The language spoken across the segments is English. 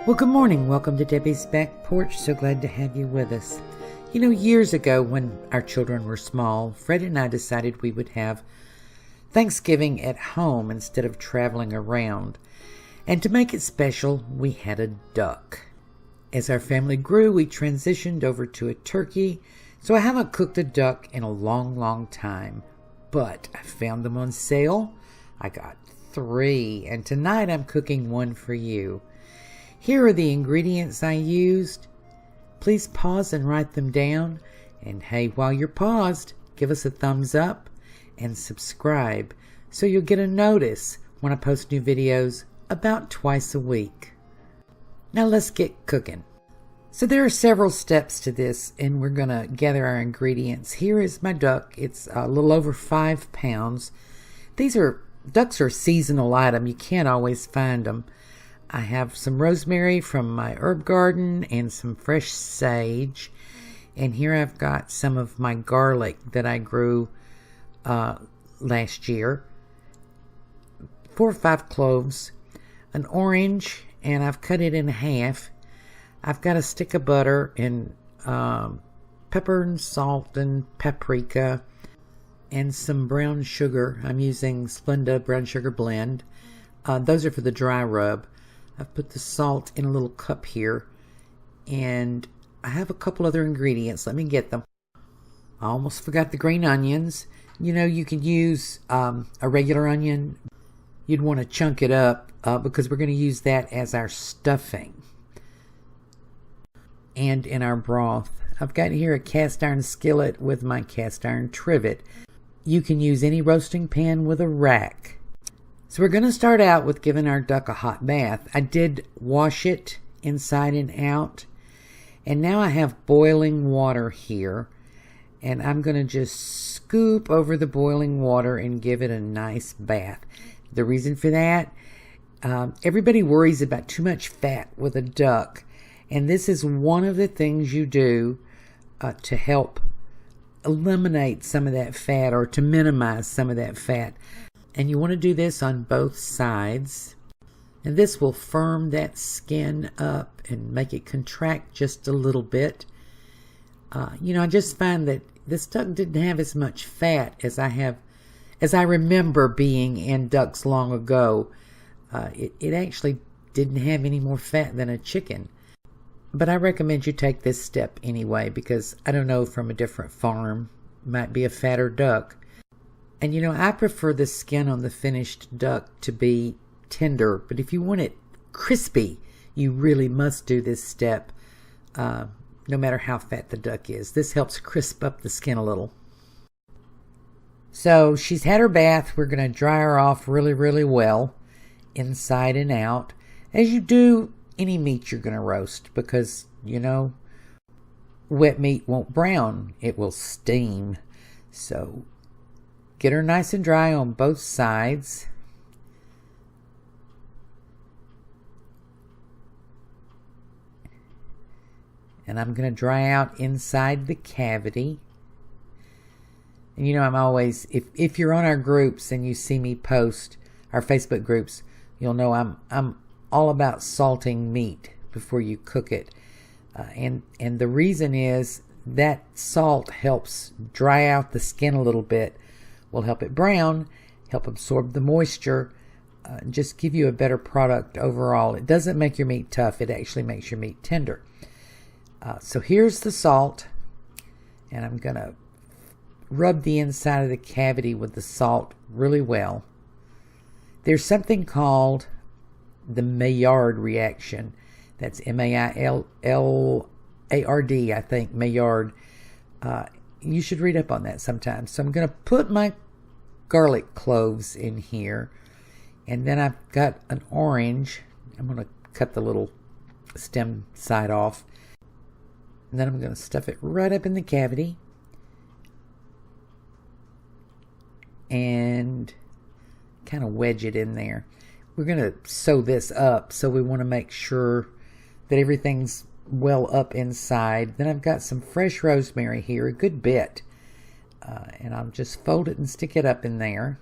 Well, good morning. Welcome to Debbie's Back Porch. So glad to have you with us. You know, years ago when our children were small, Fred and I decided we would have Thanksgiving at home instead of traveling around. And to make it special, we had a duck. As our family grew, we transitioned over to a turkey. So I haven't cooked a duck in a long time. But I found them on sale. I got 3. And tonight I'm cooking one for you. Here are the ingredients I used. Please pause and write them down. And hey, while you're paused, give us a thumbs up and subscribe so you'll get a notice when I post new videos about twice a week. Now let's get cooking. So there are several steps to this, and we're going to gather our ingredients. Here is my duck. It's a little over 5 pounds. Ducks are a seasonal item. You can't always find them. I have some rosemary from my herb garden and some fresh sage. And here I've got some of my garlic that I grew last year. 4 or 5 cloves, an orange, and I've cut it in half. I've got a stick of butter and pepper and salt and paprika and some brown sugar. I'm using Splenda brown sugar blend. Those are for the dry rub. I've put the salt in a little cup here, and I have a couple other ingredients. Let me get them. I almost forgot the green onions. You know, you could use a regular onion. You'd want to chunk it up because we're going to use that as our stuffing and in our broth. I've got here a cast iron skillet with my cast iron trivet. You can use any roasting pan with a rack. So we're going to start out with giving our duck a hot bath. I did wash it inside and out. And now I have boiling water here. And I'm going to just scoop over the boiling water and give it a nice bath. The reason for that, everybody worries about too much fat with a duck. And this is one of the things you do to help eliminate some of that fat or to minimize some of that fat. And you want to do this on both sides. And this will firm that skin up and make it contract just a little bit. I just find that this duck didn't have as much fat as I remember being in ducks long ago. It actually didn't have any more fat than a chicken. But I recommend you take this step anyway, because I don't know, from a different farm, might be a fatter duck. And I prefer the skin on the finished duck to be tender, but if you want it crispy, you really must do this step, no matter how fat the duck is. This helps crisp up the skin a little. So she's had her bath. We're going to dry her off really well, inside and out, as you do any meat you're going to roast, because, wet meat won't brown. It will steam. So get her nice and dry on both sides. And I'm going to dry out inside the cavity. And I'm always, if you're on our groups and you see me post our Facebook groups, you'll know I'm all about salting meat before you cook it. And the reason is that salt helps dry out the skin a little bit, will help it brown, help absorb the moisture, just give you a better product overall. It doesn't make your meat tough. It actually makes your meat tender. So here's the salt, and I'm going to rub the inside of the cavity with the salt really well. There's something called the Maillard reaction. That's Maillard, I think, Maillard. You should read up on that sometime. So I'm going to put my garlic cloves in here. And then I've got an orange. I'm going to cut the little stem side off. And then I'm going to stuff it right up in the cavity. And kind of wedge it in there. We're going to sew this up, so we want to make sure that everything's well up inside. Then I've got some fresh rosemary here, a good bit. And I'll just fold it and stick it up in there.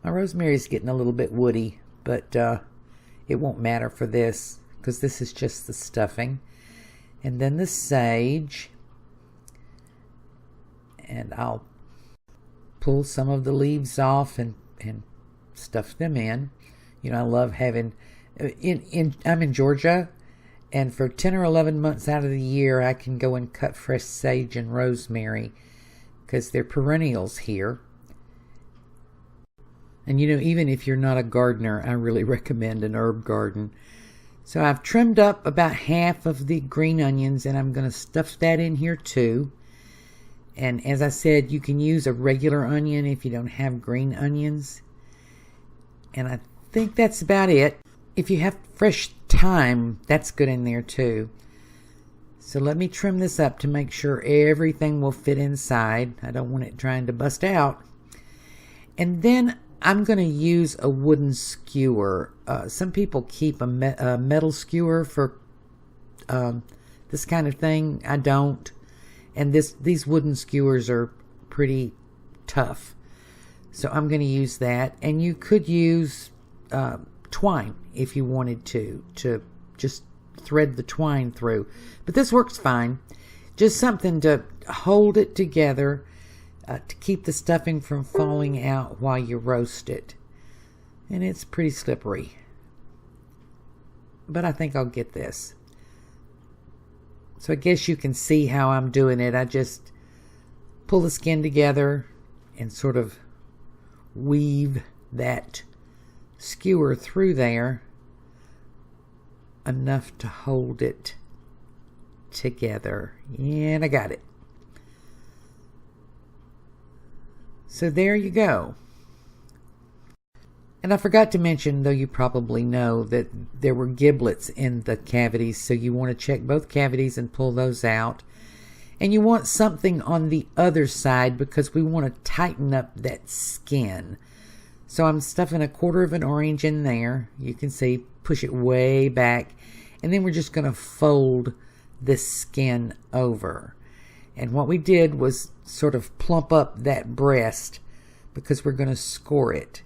My rosemary is getting a little bit woody, but it won't matter for this because this is just the stuffing. And then the sage. And I'll pull some of the leaves off and stuff them in. You know, I love having... I'm in Georgia, and for 10 or 11 months out of the year, I can go and cut fresh sage and rosemary because they're perennials here. And you know, even if you're not a gardener, I really recommend an herb garden. So I've trimmed up about half of the green onions, and I'm going to stuff that in here too. And as I said, you can use a regular onion if you don't have green onions. And I think that's about it. If you have fresh thyme, that's good in there too. So let me trim this up to make sure everything will fit inside. I don't want it trying to bust out. And then I'm going to use a wooden skewer. Some people keep a metal skewer for this kind of thing. I don't. And these wooden skewers are pretty tough. So I'm going to use that. And you could use twine if you wanted to just thread the twine through. But this works fine. Just something to hold it together to keep the stuffing from falling out while you roast it. And it's pretty slippery. But I think I'll get this. So I guess you can see how I'm doing it. I just pull the skin together and sort of weave that skewer through there enough to hold it together. And I got it. So there you go. And I forgot to mention, though you probably know, that there were giblets in the cavities, so you want to check both cavities and pull those out. And you want something on the other side because we want to tighten up that skin. So I'm stuffing 1/4 of an orange in there. You can see, push it way back. And then we're just going to fold this skin over. And what we did was sort of plump up that breast because we're going to score it.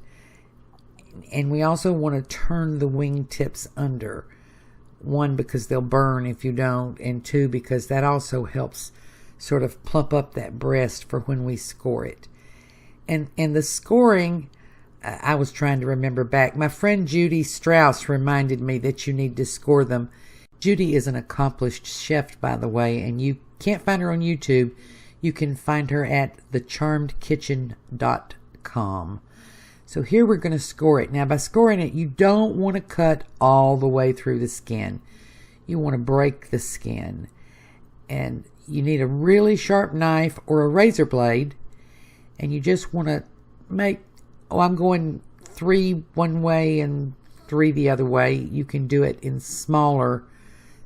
And we also want to turn the wing tips under. 1, because they'll burn if you don't. And 2, because that also helps sort of plump up that breast for when we score it. And the scoring, I was trying to remember back. My friend Judy Strauss reminded me that you need to score them. Judy is an accomplished chef, by the way, and you can't find her on YouTube. You can find her at thecharmedkitchen.com. So here we're going to score it. Now, by scoring it, you don't want to cut all the way through the skin. You want to break the skin. And you need a really sharp knife or a razor blade. And you just want to make, I'm going 3 one way and 3 the other way. You can do it in smaller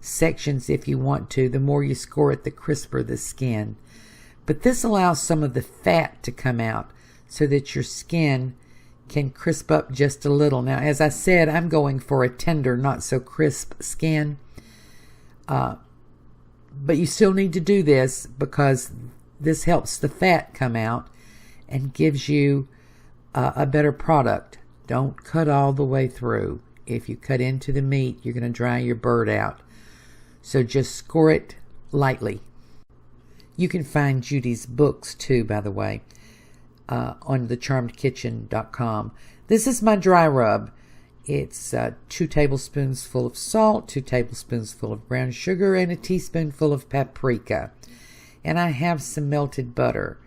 sections if you want to. The more you score it, the crisper the skin. But this allows some of the fat to come out so that your skin can crisp up just a little. Now, as I said, I'm going for a tender, not so crisp skin. But you still need to do this because this helps the fat come out and gives you a better product. Don't cut all the way through. If you cut into the meat, you're going to dry your bird out. So just score it lightly. You can find Judy's books too, by the way, on thecharmedkitchen.com. This is my dry rub. It's 2 tablespoons full of salt, 2 tablespoons full of brown sugar, and a teaspoonful of paprika. And I have some melted butter.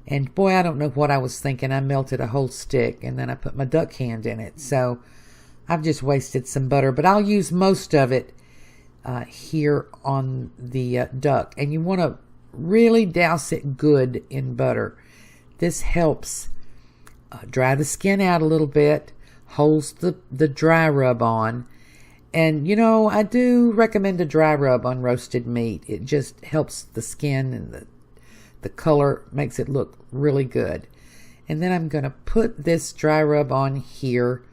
And boy, I don't know what I was thinking. I melted a whole stick, and then I put my duck hand in it. So I've just wasted some butter, but I'll use most of it here on the duck. And you want to really douse it good in butter. This helps dry the skin out a little bit, holds the dry rub on. And, you know, I do recommend a dry rub on roasted meat. It just helps the skin and the color, makes it look really good. And then I'm going to put this dry rub on here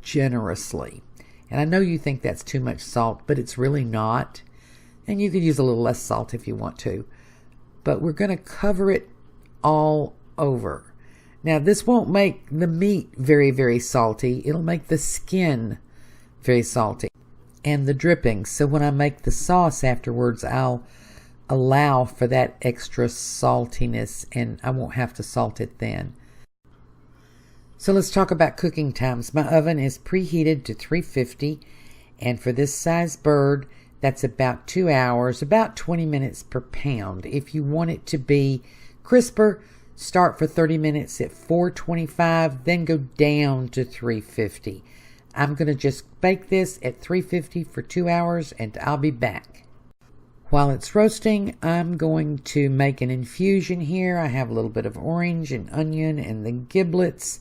generously. And I know you think that's too much salt, but it's really not. And you could use a little less salt if you want to. But we're going to cover it all over. Now, this won't make the meat very, very salty. It'll make the skin very salty. and the drippings. So when I make the sauce afterwards, I'll allow for that extra saltiness and I won't have to salt it then. So let's talk about cooking times. My oven is preheated to 350, and for this size bird, that's about 2 hours, about 20 minutes per pound. If you want it to be crisper, start for 30 minutes at 425, then go down to 350. I'm going to just bake this at 350 for 2 hours, and I'll be back. While it's roasting, I'm going to make an infusion here. I have a little bit of orange and onion and the giblets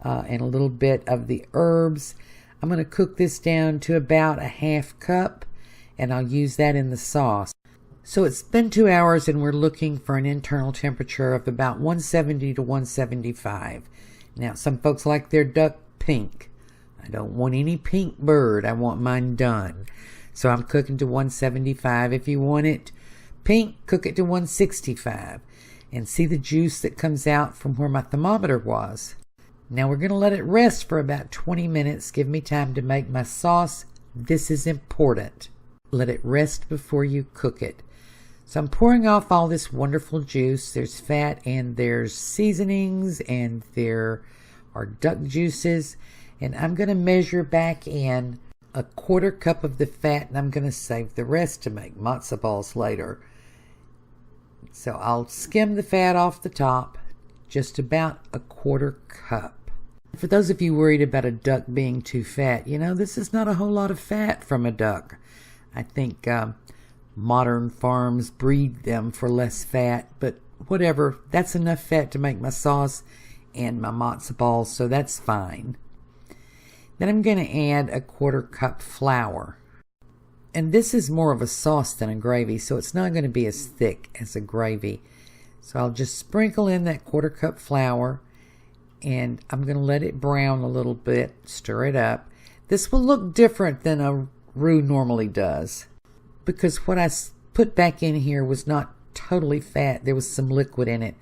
and a little bit of the herbs. I'm going to cook this down to about a half cup, and I'll use that in the sauce. So it's been 2 hours, and we're looking for an internal temperature of about 170 to 175. Now, some folks like their duck pink. I don't want any pink bird. I want mine done. So I'm cooking to 175. If you want it pink, cook it to 165. And see the juice that comes out from where my thermometer was. Now we're going to let it rest for about 20 minutes. Give me time to make my sauce. This is important. Let it rest before you cook it. So I'm pouring off all this wonderful juice. There's fat and there's seasonings and there are duck juices. And I'm going to measure back in a 1/4 cup of the fat, and I'm going to save the rest to make matzo balls later. So I'll skim the fat off the top, just about a 1/4 cup. For those of you worried about a duck being too fat, this is not a whole lot of fat from a duck. I think modern farms breed them for less fat, but whatever. That's enough fat to make my sauce and my matzo balls, so that's fine. Then I'm going to add a 1/4 cup flour. And this is more of a sauce than a gravy, so it's not going to be as thick as a gravy. So I'll just sprinkle in that 1/4 cup flour, and I'm going to let it brown a little bit, stir it up. This will look different than a roux normally does, because what I put back in here was not totally fat. There was some liquid in it.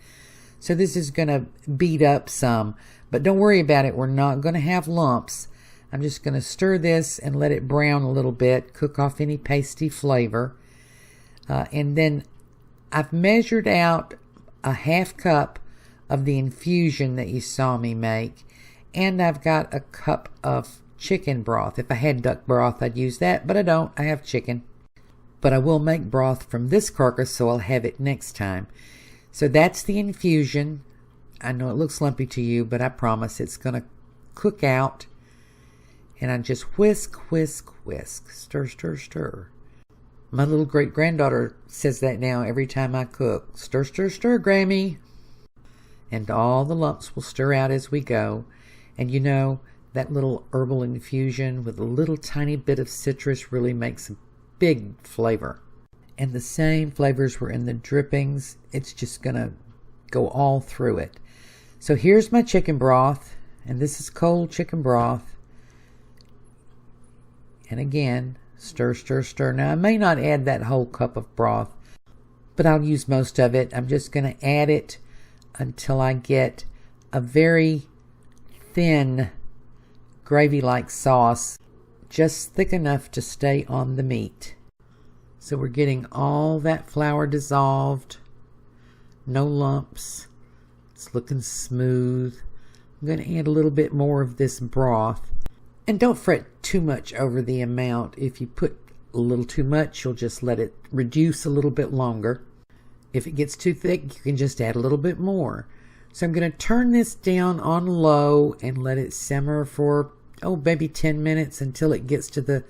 So this is going to beat up some, but don't worry about it. We're not going to have lumps. I'm just going to stir this and let it brown a little bit, cook off any pasty flavor. And then I've measured out a half cup of the infusion that you saw me make, and I've got a cup of chicken broth. If I had duck broth, I'd use that, but I don't. I have chicken. But I will make broth from this carcass, so I'll have it next time. So that's the infusion. I know it looks lumpy to you, but I promise it's going to cook out. And I just whisk, whisk, whisk. Stir, stir, stir. My little great-granddaughter says that now every time I cook. Stir, stir, stir, Grammy. And all the lumps will stir out as we go. And that little herbal infusion with a little tiny bit of citrus really makes a big flavor. And the same flavors were in the drippings. It's just going to go all through it. So here's my chicken broth. And this is cold chicken broth. And again, stir, stir, stir. Now, I may not add that whole cup of broth, but I'll use most of it. I'm just going to add it until I get a very thin gravy-like sauce, just thick enough to stay on the meat. So we're getting all that flour dissolved, no lumps. It's looking smooth. I'm going to add a little bit more of this broth. And don't fret too much over the amount. If you put a little too much, you'll just let it reduce a little bit longer. If it gets too thick, you can just add a little bit more. So I'm going to turn this down on low and let it simmer for, maybe 10 minutes until it gets to the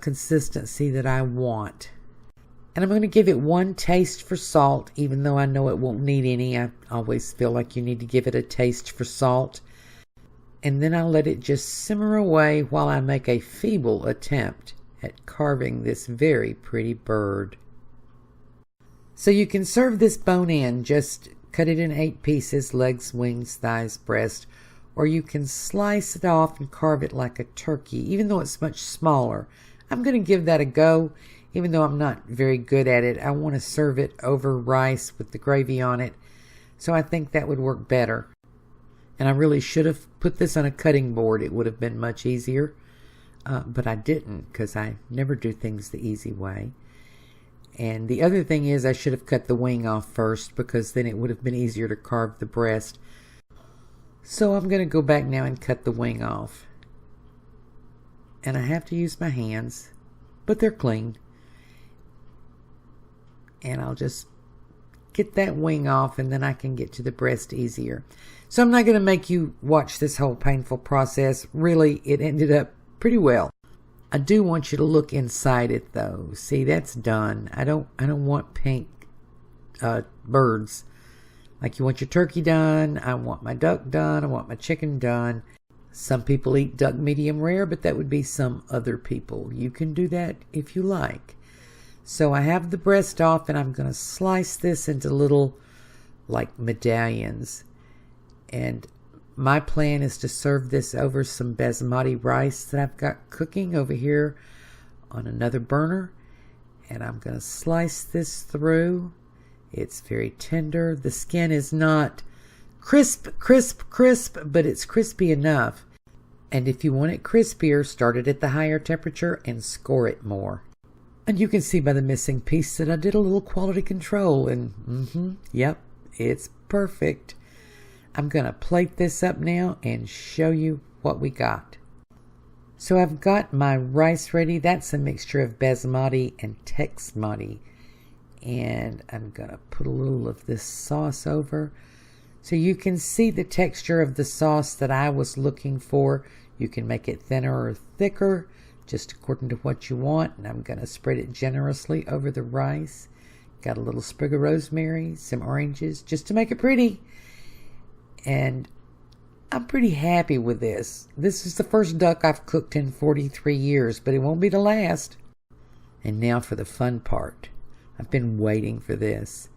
consistency that I want. And I'm going to give it one taste for salt, even though I know it won't need any. I always feel like you need to give it a taste for salt. And then I'll let it just simmer away while I make a feeble attempt at carving this very pretty bird. So you can serve this bone in, just cut it in 8 pieces, legs, wings, thighs, breast, or you can slice it off and carve it like a turkey, even though it's much smaller. I'm going to give that a go, even though I'm not very good at it. I want to serve it over rice with the gravy on it, so I think that would work better. And I really should have put this on a cutting board. It would have been much easier. but I didn't because I never do things the easy way. And the other thing is I should have cut the wing off first because then it would have been easier to carve the breast. So I'm going to go back now and cut the wing off. And I have to use my hands, but they're clean. And I'll just get that wing off and then I can get to the breast easier. So I'm not going to make you watch this whole painful process. Really, it ended up pretty well. I do want you to look inside it though. See, that's done. I don't want pink birds. Like you want your turkey done, I want my duck done, I want my chicken done. Some people eat duck medium rare, but that would be some other people. You can do that if you like. So I have the breast off and I'm going to slice this into little like medallions. And my plan is to serve this over some basmati rice that I've got cooking over here on another burner. And I'm going to slice this through. It's very tender. The skin is not crisp, but it's crispy enough. And if you want it crispier, start it at the higher temperature and score it more. And you can see by the missing piece that I did a little quality control. And yep, it's perfect. I'm going to plate this up now and show you what we got. So I've got my rice ready. That's a mixture of basmati and texmati. And I'm going to put a little of this sauce over. So you can see the texture of the sauce that I was looking for. You can make it thinner or thicker, just according to what you want. And I'm going to spread it generously over the rice. Got a little sprig of rosemary, some oranges, just to make it pretty. And I'm pretty happy with this. This is the first duck I've cooked in 43 years, but it won't be the last. And now for the fun part. I've been waiting for this.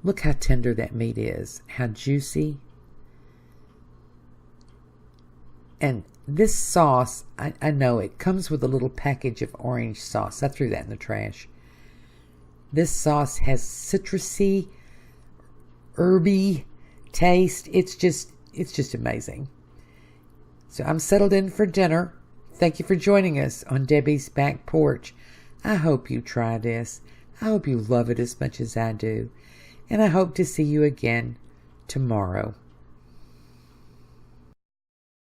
Look how tender that meat is, how juicy. And this sauce, I know it comes with a little package of orange sauce. I threw that in the trash. This sauce has citrusy, herby taste. It's just amazing. So I'm settled in for dinner. Thank you for joining us on Debbie's Back Porch. I hope you try this. I hope you love it as much as I do. And I hope to see you again tomorrow.